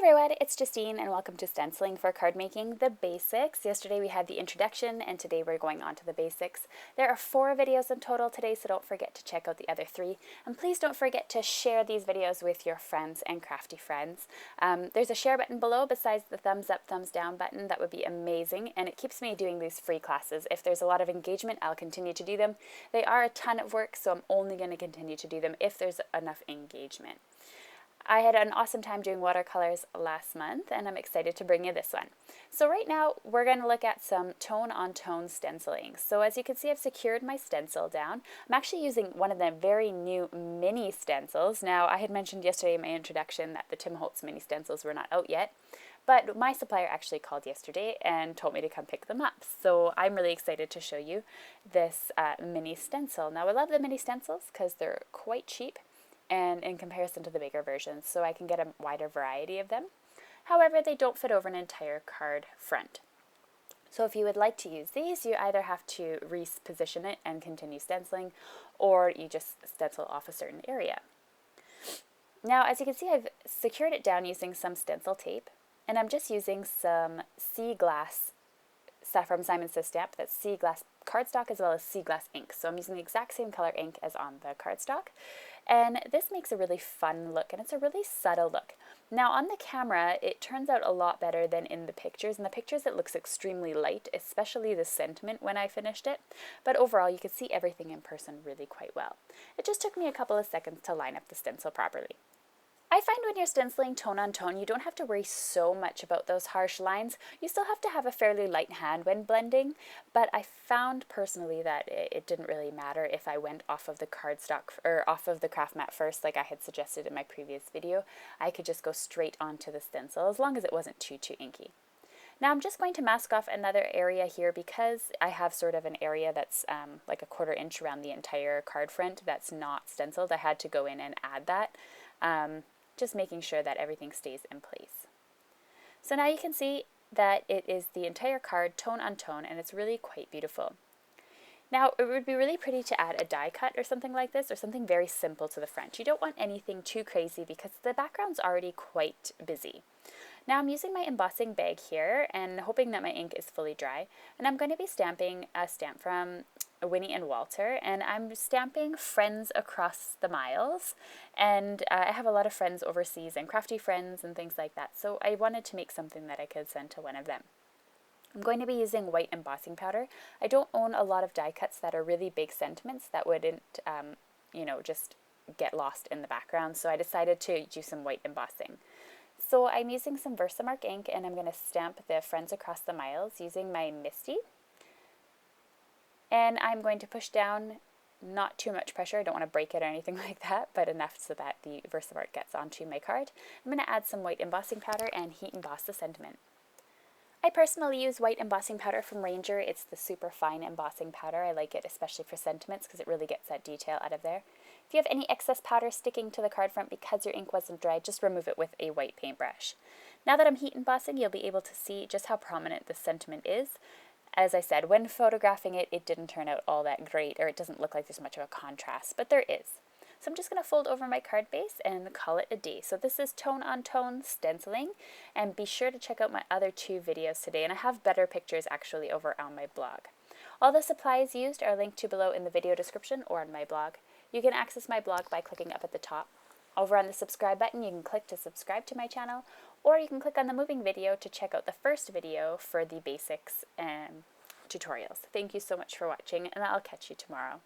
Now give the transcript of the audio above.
everyone, it's Justine and welcome to Stenciling for Card Making, the basics. Yesterday we had the introduction and today we're going on to the basics. There are 4 videos in total today, so don't forget to check out the other 3. And please don't forget to share these videos with your friends and crafty friends. There's a share button below besides the thumbs up, thumbs down button. That would be amazing, and it keeps me doing these free classes. If there's a lot of engagement, I'll continue to do them. They are a ton of work, so I'm only going to continue to do them if there's enough engagement. I had an awesome time doing watercolors last month, and I'm excited to bring you this one. So right now, we're going to look at some tone-on-tone stenciling. So as you can see, I've secured my stencil down. I'm actually using one of the very new mini stencils. Now, I had mentioned yesterday in my introduction that the Tim Holtz mini stencils were not out yet, but my supplier actually called yesterday and told me to come pick them up. So I'm really excited to show you this mini stencil. Now, I love the mini stencils because they're quite cheap, and in comparison to the bigger versions, so I can get a wider variety of them. However, they don't fit over an entire card front. So if you would like to use these, you either have to reposition it and continue stenciling, or you just stencil off a certain area. Now, as you can see, I've secured it down using some stencil tape, and I'm just using some sea glass from Simon Says Stamp. That's sea glass cardstock as well as sea glass ink. So I'm using the exact same color ink as on the cardstock. And this makes a really fun look, and it's a really subtle look. Now on the camera, it turns out a lot better than in the pictures. In the pictures, it looks extremely light, especially the sentiment when I finished it. But overall, you can see everything in person really quite well. It just took me a couple of seconds to line up the stencil properly. I find when you're stenciling tone on tone, you don't have to worry so much about those harsh lines. You still have to have a fairly light hand when blending, but I found personally that it didn't really matter if I went off of the cardstock or off of the craft mat first, like I had suggested in my previous video. I could just go straight onto the stencil as long as it wasn't too inky. Now I'm just going to mask off another area here because I have sort of an area that's like a 1/4 inch around the entire card front that's not stenciled. I had to go in and add that. Just making sure that everything stays in place. So now you can see that it is the entire card tone on tone, and it's really quite beautiful. Now it would be really pretty to add a die cut or something like this, or something very simple to the front. You don't want anything too crazy because the background's already quite busy. Now I'm using my embossing bag here and hoping that my ink is fully dry, and I'm going to be stamping a stamp from Winnie and Walter, and I'm stamping Friends Across the Miles, and I have a lot of friends overseas and crafty friends and things like that, so I wanted to make something that I could send to one of them. I'm going to be using white embossing powder. I don't own a lot of die cuts that are really big sentiments that wouldn't, just get lost in the background, so I decided to do some white embossing. So I'm using some Versamark ink, and I'm going to stamp the Friends Across the Miles using my Misty. And I'm going to push down, not too much pressure, I don't want to break it or anything like that, but enough so that the Versamark gets onto my card. I'm going to add some white embossing powder and heat emboss the sentiment. I personally use white embossing powder from Ranger. It's the super fine embossing powder. I like it especially for sentiments because it really gets that detail out of there. If you have any excess powder sticking to the card front because your ink wasn't dry, just remove it with a white paintbrush. Now that I'm heat embossing, you'll be able to see just how prominent the sentiment is. As I said, when photographing it, it didn't turn out all that great, or it doesn't look like there's much of a contrast, but there is. So I'm just going to fold over my card base and call it a day. So this is tone on tone stenciling, and be sure to check out my other 2 videos today, and I have better pictures actually over on my blog. All the supplies used are linked to below in the video description or on my blog. You can access my blog by clicking up at the top. Over on the subscribe button, you can click to subscribe to my channel, or you can click on the moving video to check out the first video for the basics and tutorials. Thank you so much for watching, and I'll catch you tomorrow.